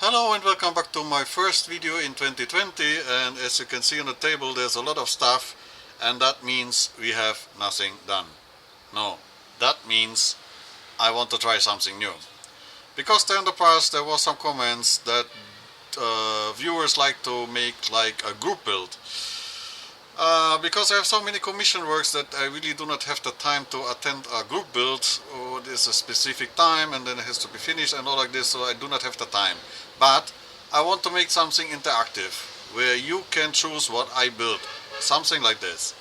Hello and welcome back to my first video in 2020, and as you can see on the table there's a lot of stuff, and that means we have nothing done. No, that means I want to try something new. Because there in the past there was some comments that viewers like to make like a group build. Because I have so many commission works that I really do not have the time to attend a group build, or there's a specific time and then it has to be finished and all like this, so I do not have the time. But I want to make something interactive where you can choose what I build, something like this.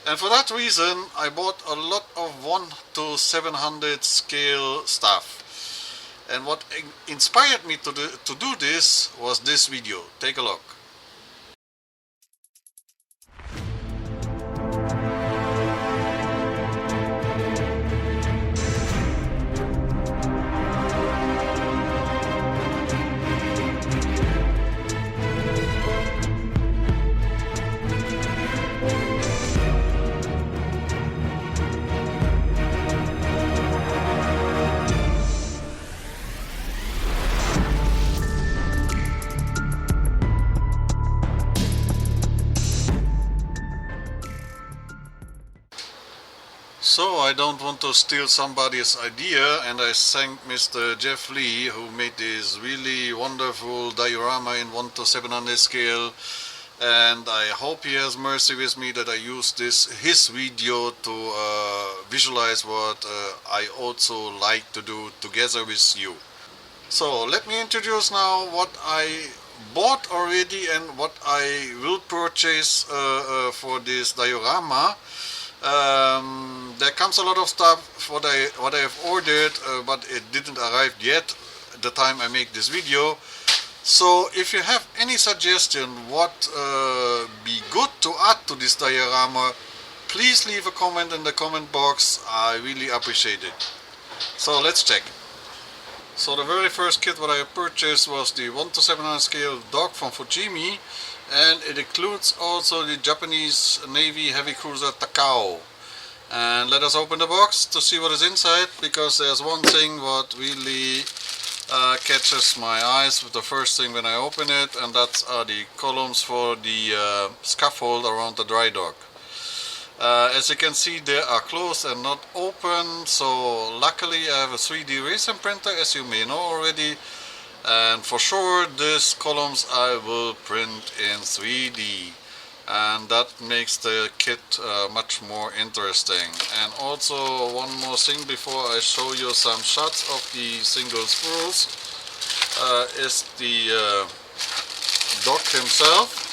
And for that reason I bought a lot of 1 to 700 scale stuff. And what inspired me to do this was this video. Take a look. So I don't want to steal somebody's idea, and I thank Mr. Jeff Lee, who made this really wonderful diorama in 1 to 700 scale, and I hope he has mercy with me that I use his video to visualize what I also like to do together with you. So let me introduce now what I bought already and what I will purchase for this diorama. There comes a lot of stuff what I have ordered, but it didn't arrive yet at the time I make this video. So if you have any suggestion what be good to add to this diorama, please leave a comment in the comment box. I really appreciate it. So let's check. So the very first kit what I purchased was the 1 to 700 scale dog from Fujimi, and it includes also the Japanese Navy heavy cruiser Takao. And let us open the box to see what is inside, because there's one thing what really catches my eyes with the first thing when I open it, and that's the columns for the scaffold around the dry dock. As you can see, they are closed and not open, so luckily I have a 3D resin printer, as you may know already, and for sure these columns I will print in 3D, and that makes the kit much more interesting. And also one more thing before I show you some shots of the single sprues is the dog himself.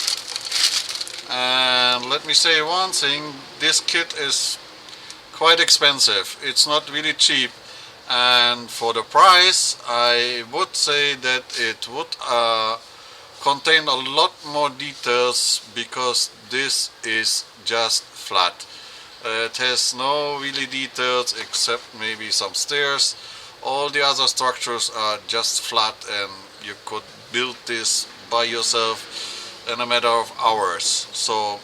And let me say one thing, this kit is quite expensive, it's not really cheap, and for the price I would say that it would contain a lot more details, because this is just flat. It has no really details except maybe some stairs. All the other structures are just flat, and you could build this by yourself in a matter of hours. So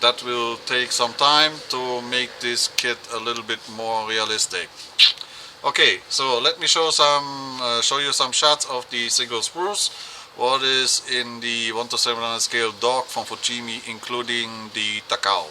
that will take some time to make this kit a little bit more realistic. Okay, so let me show you some shots of the single sprues. What is in the 1 to 700 scale dog from Fujimi, including the Takao.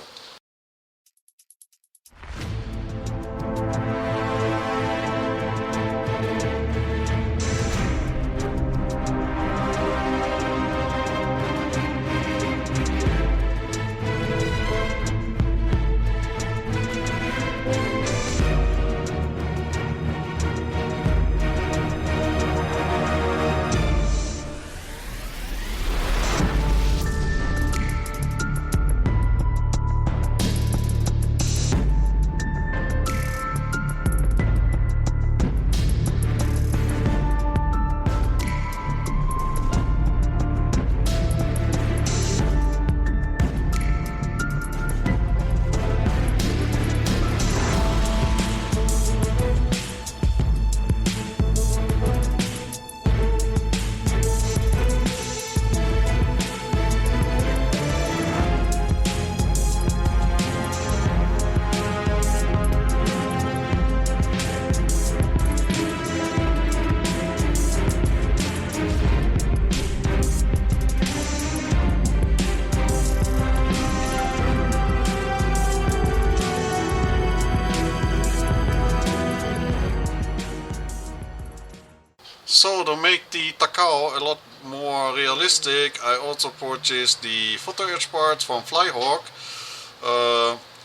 So to make the Takao a lot more realistic, I also purchased the photo edge parts from Flyhawk,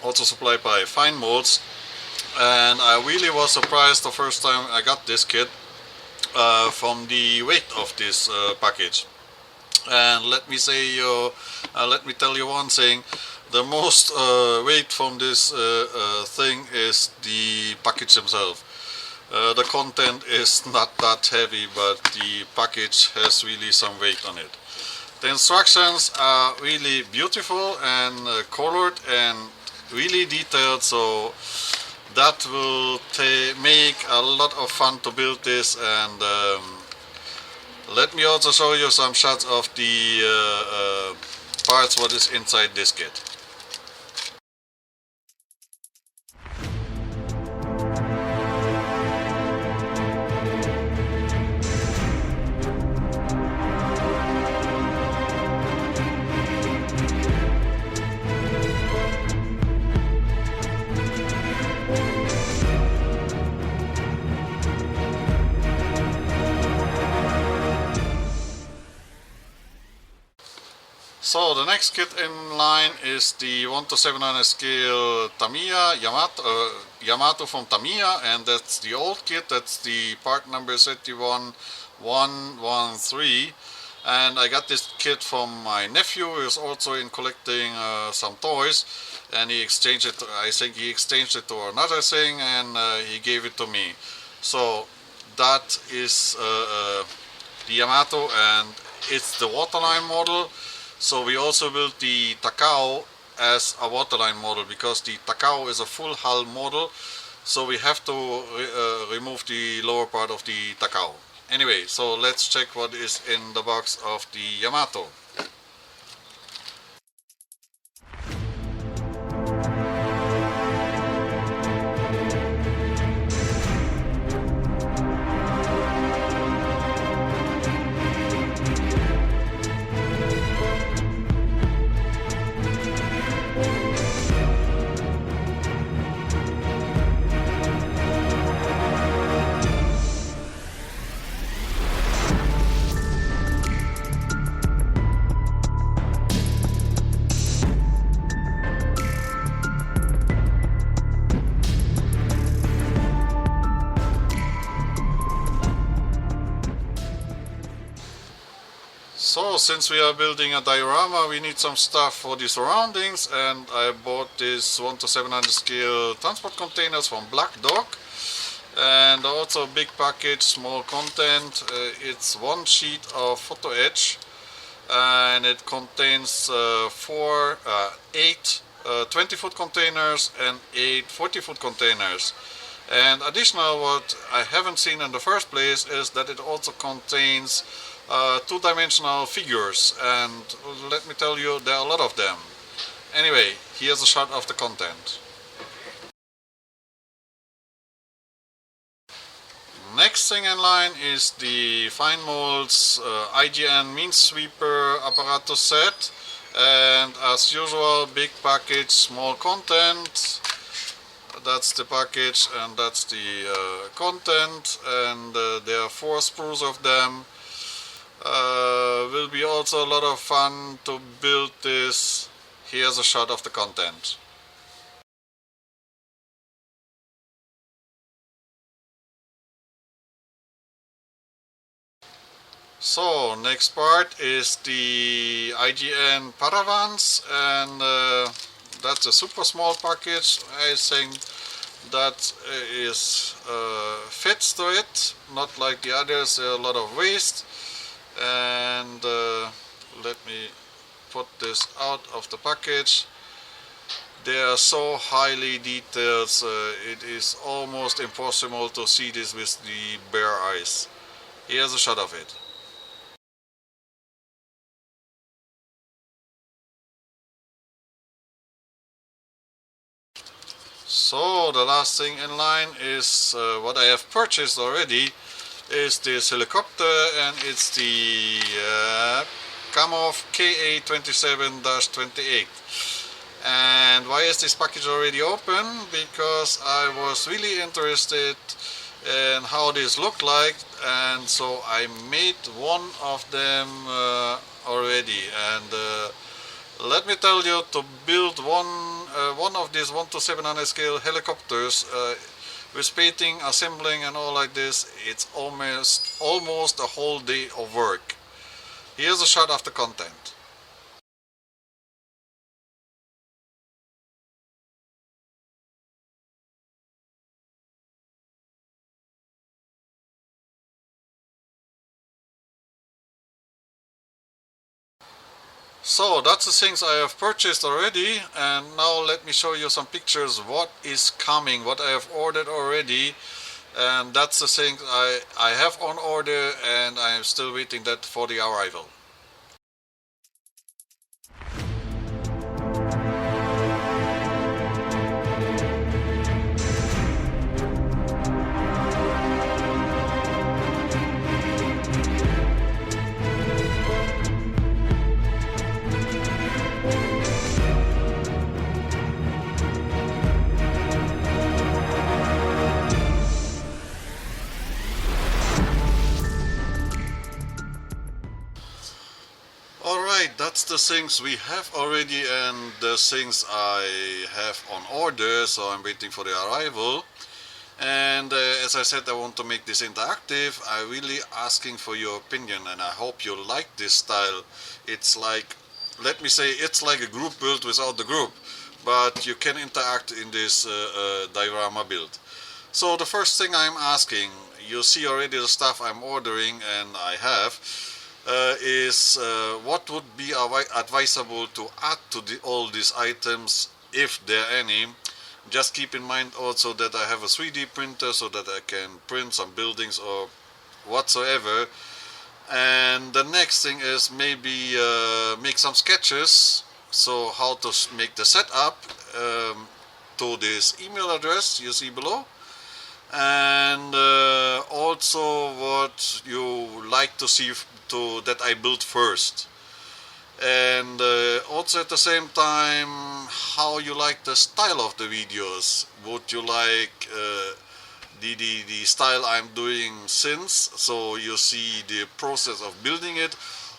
also supplied by Fine Molds, and I really was surprised the first time I got this kit from the weight of this package. And let me tell you one thing: the most weight from this thing is the package itself. The content is not that heavy, but the package has really some weight on it. The instructions are really beautiful and colored and really detailed, so that will make a lot of fun to build this. And let me also show you some shots of the parts what is inside this kit. So the next kit in line is the 1:700 scale Tamiya Yamato from Tamiya, and that's the old kit. That's the part number 31113. And I got this kit from my nephew, who is also in collecting some toys, and he exchanged it. I think he exchanged it to another thing, and he gave it to me. So that is the Yamato, and it's the waterline model. So we also built the Takao as a waterline model, because the Takao is a full hull model, so we have to remove the lower part of the Takao. Anyway, so let's check what is in the box of the Yamato. So since we are building a diorama, we need some stuff for the surroundings, and I bought this 1:700 scale transport containers from Black Dog, and also a big package, small content. It's one sheet of photo edge, and it contains eight 20-foot containers and 8 40-foot containers. And additional, what I haven't seen in the first place is that it also contains two-dimensional figures, and let me tell you, there are a lot of them. Anyway, here's a shot of the content. Next thing in line is the Fine Molds IGEM mean sweeper apparatus set, and as usual, big package, small content. That's the package and that's the content, and there are 4 sprues of them. Will be also a lot of fun to build this. Here's a shot of the content. So next part is the IGN Paravans, and that's a super small package. I think that is fits to it, not like the others, a lot of waste. And let me put this out of the package. They are so highly detailed, it is almost impossible to see this with the bare eyes. Here's a shot of it. So the last thing in line is what I have purchased already, is this helicopter, and it's the Kamov KA-27-28. And why is this package already open? Because I was really interested and how this looked like, and so I made one of them already. And let me tell you, to build one of these 1 to 700 scale helicopters with painting, assembling and all like this, it's almost a whole day of work. Here's a shot of the content. So that's the things I have purchased already, and now let me show you some pictures what is coming, what I have ordered already. And that's the thing I have on order, and I am still waiting that for the arrival. Alright, that's the things we have already and the things I have on order, so I'm waiting for the arrival. And as I said, I want to make this interactive. I'm really asking for your opinion, and I hope you like this style. It's like, let me say, it's like a group build without the group, but you can interact in this diorama build. So the first thing I'm asking, you see already the stuff I'm ordering and I have, is what would be advisable to add to all these items, if there are any. Just keep in mind also that I have a 3D printer so that I can print some buildings or whatsoever. And the next thing is maybe make some sketches, so how to make the setup, to this email address you see below. And also what you like to see that I build first, and also at the same time how you like the style of the videos. Would you like the style I'm doing since, so you see the process of building it,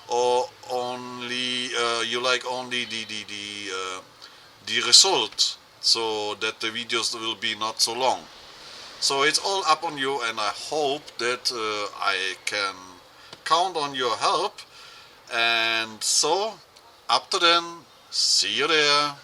or only you like only the result, so that the videos will be not so long. So it's all up on you, and I hope that I can count on your help. And so, up to then, see you there.